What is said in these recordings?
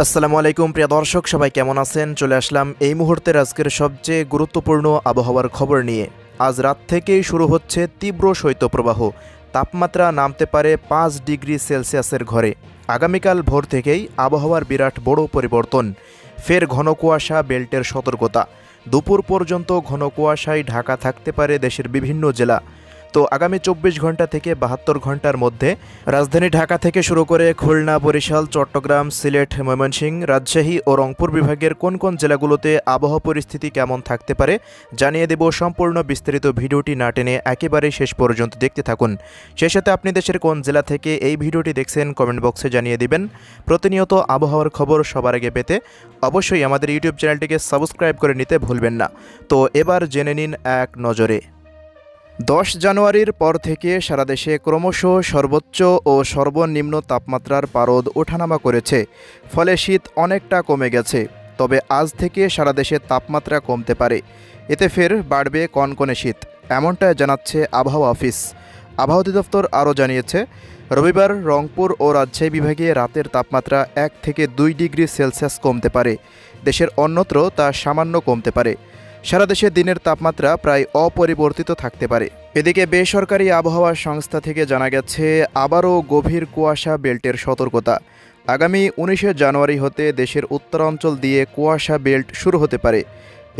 আসসালামু আলাইকুম প্রিয় দর্শক, সবাই কেমন আছেন? চলে আসলাম এই মুহূর্তের আজকের সবচেয়ে গুরুত্বপূর্ণ আবহাওয়ার খবর নিয়ে। আজ রাত থেকেই শুরু হচ্ছে তীব্র শৈত্যপ্রবাহ। তাপমাত্রা নামতে পারে 5 ডিগ্রি সেলসিয়াসের ঘরে। আগামীকাল ভোর থেকেই আবহাওয়ার বিরাট বড় পরিবর্তন। ফের ঘন কুয়াশা, বেল্টের সতর্কতা। দুপুর পর্যন্ত ঘন কুয়াশায় ঢাকা থাকতে পারে দেশের বিভিন্ন জেলা। তো আগামী 24 ঘন্টা থেকে 72 ঘন্টার মধ্যে রাজধানী ঢাকা থেকে শুরু করে খুলনা, বরিশাল, চট্টগ্রাম, সিলেট, ময়মনসিংহ, রাজশাহী ও রংপুর বিভাগের কোন কোন জেলাগুলোতে আবহাওয়া পরিস্থিতি কেমন থাকতে পারে জানিয়ে দেব। সম্পূর্ণ বিস্তারিত ভিডিওটি না টেনে একেবারে শেষ পর্যন্ত দেখতে থাকুন। সেই সাথে আপনি দেশের কোন জেলা থেকে এই ভিডিওটি দেখছেন কমেন্ট বক্সে জানিয়ে দিবেন। প্রতিনিয়ত আবহাওয়ার খবর সবার আগে পেতে অবশ্যই আমাদের ইউটিউব চ্যানেলটিকে সাবস্ক্রাইব করে নিতে ভুলবেন না। তো এবার জেনে নিন এক নজরে। 10 জানুয়ারির পর থেকে সারা দেশে ক্রমশ সর্বোচ্চ ও সর্বনিম্ন তাপমাত্রার পারদ ওঠানামা করেছে। ফলে শীত অনেকটা কমে গেছে। তবে আজ থেকে সারা দেশে তাপমাত্রা কমতে পারে। এতে ফের বাড়বে কনকনে শীত, এমনটাই জানাচ্ছে আবহাওয়া অফিস। আবহাওয়া অধিদপ্তর আরও জানিয়েছে, রবিবার রংপুর ও রাজশাহী বিভাগে রাতের তাপমাত্রা 1 থেকে 2 ডিগ্রি সেলসিয়াস কমতে পারে। দেশের অন্যত্র তা সামান্য কমতে পারে। সারা দেশে দিনের তাপমাত্রা প্রায় অপরিবর্তিত থাকতে পারে। এদিকে বেসরকারি আবহাওয়া সংস্থা থেকে জানা গেছে, আবারও গভীর কুয়াশা বেল্টের সতর্কতা। আগামী 19 জানুয়ারি হতে দেশের উত্তরাঞ্চল দিয়ে কুয়াশা বেল্ট শুরু হতে পারে।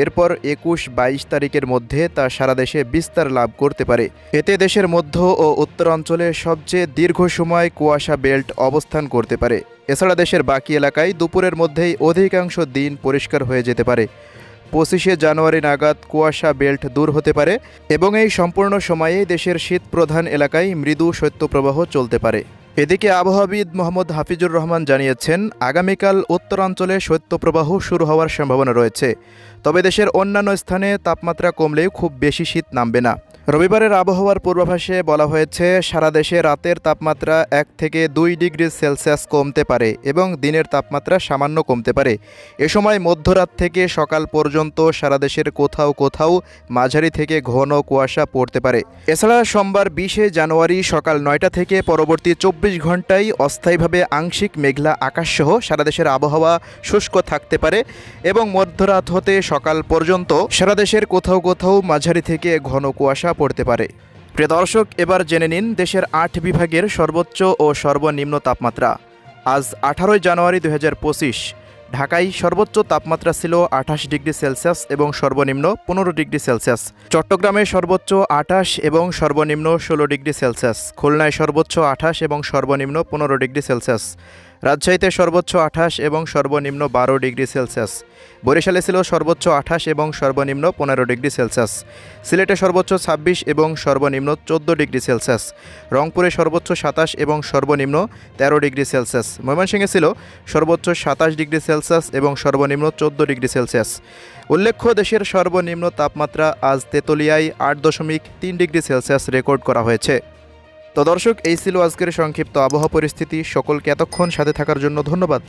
এরপর 21-22 তারিখের মধ্যে তা সারা দেশে বিস্তার লাভ করতে পারে। এতে দেশের মধ্য ও উত্তরাঞ্চলে সবচেয়ে দীর্ঘ সময় কুয়াশা বেল্ট অবস্থান করতে পারে। এছাড়া দেশের বাকি এলাকায় দুপুরের মধ্যেই অধিকাংশ দিন পরিষ্কার হয়ে যেতে পারে। 25 জানুয়ারি নাগাদ কুয়াশা বেল্ট দূর হতে পারে এবং এই সম্পূর্ণ সময়েই দেশের শীত প্রধান এলাকায় মৃদু শৈত্যপ্রবাহ চলতে পারে। এদিকে আবহাওয়াবিদ মোহাম্মদ হাফিজুর রহমান জানিয়েছেন, আগামীকাল উত্তরাঞ্চলে শৈত্যপ্রবাহ শুরু হওয়ার সম্ভাবনা রয়েছে। তবে দেশের অন্যান্য স্থানে তাপমাত্রা কমলেও খুব বেশি শীত নামবে না। রবিবারের আবহাওয়ার পূর্বাভাসে বলা হয়েছে, সারা দেশে রাতের তাপমাত্রা 1 থেকে 2 ডিগ্রি সেলসিয়াস কমতে পারে এবং দিনের তাপমাত্রা সামান্য কমতে পারে। এ সময় মধ্যরাত থেকে সকাল পর্যন্ত সারা দেশের কোথাও কোথাও মাঝারি থেকে ঘন কুয়াশা পড়তে পারে। এছাড়া সোমবার 20 জানুয়ারি সকাল 9টা থেকে পরবর্তী 24 ঘন্টায় অস্থায়ীভাবে আংশিক মেঘলা আকাশসহ সারা দেশের আবহাওয়া শুষ্ক থাকতে পারে এবং মধ্যরাত হতে সকাল পর্যন্ত সারা দেশের কোথাও কোথাও মাঝারি থেকে ঘন কুয়াশা পড়তে পারে। প্রিয় দর্শক, এবার জেনে নিন দেশের 8 বিভাগের সর্বোচ্চ ও সর্বনিম্ন তাপমাত্রা। আজ 18 জানুয়ারি 2025 ঢাকায় সর্বোচ্চ তাপমাত্রা ছিল 28 ডিগ্রি সেলসিয়াস এবং সর্বনিম্ন 15 ডিগ্রি সেলসিয়াস। চট্টগ্রামে সর্বোচ্চ 28 এবং সর্বনিম্ন 16 ডিগ্রি সেলসিয়াস। খুলনায় সর্বোচ্চ 28 এবং সর্বনিম্ন 15 ডিগ্রি সেলসিয়াস। রাজশাহীতে সর্বোচ্চ 28 এবং সর্বনিম্ন 12 ডিগ্রি সেলসিয়াস। বরিশালে ছিল সর্বোচ্চ 28 এবং সর্বনিম্ন 15 ডিগ্রি সেলসিয়াস। সিলেটে সর্বোচ্চ 26 এবং সর্বনিম্ন 14 ডিগ্রি সেলসিয়াস। রংপুরে সর্বোচ্চ 27 এবং সর্বনিম্ন 13 ডিগ্রি সেলসিয়াস। ময়মনসিংহে ছিল সর্বোচ্চ 27 ডিগ্রি সেলসিয়াস এবং সর্বনিম্ন 14 ডিগ্রি সেলসিয়াস। উল্লেখ্য, দেশের সর্বনিম্ন তাপমাত্রা আজ তেতুলিয়ায় 8.3 ডিগ্রি সেলসিয়াস রেকর্ড করা হয়েছে। তো দর্শক, এই ছিল আজকের সংক্ষিপ্ত আবহাওয়া পরিস্থিতি। সকলকে এতক্ষণ সাথে থাকার জন্য ধন্যবাদ।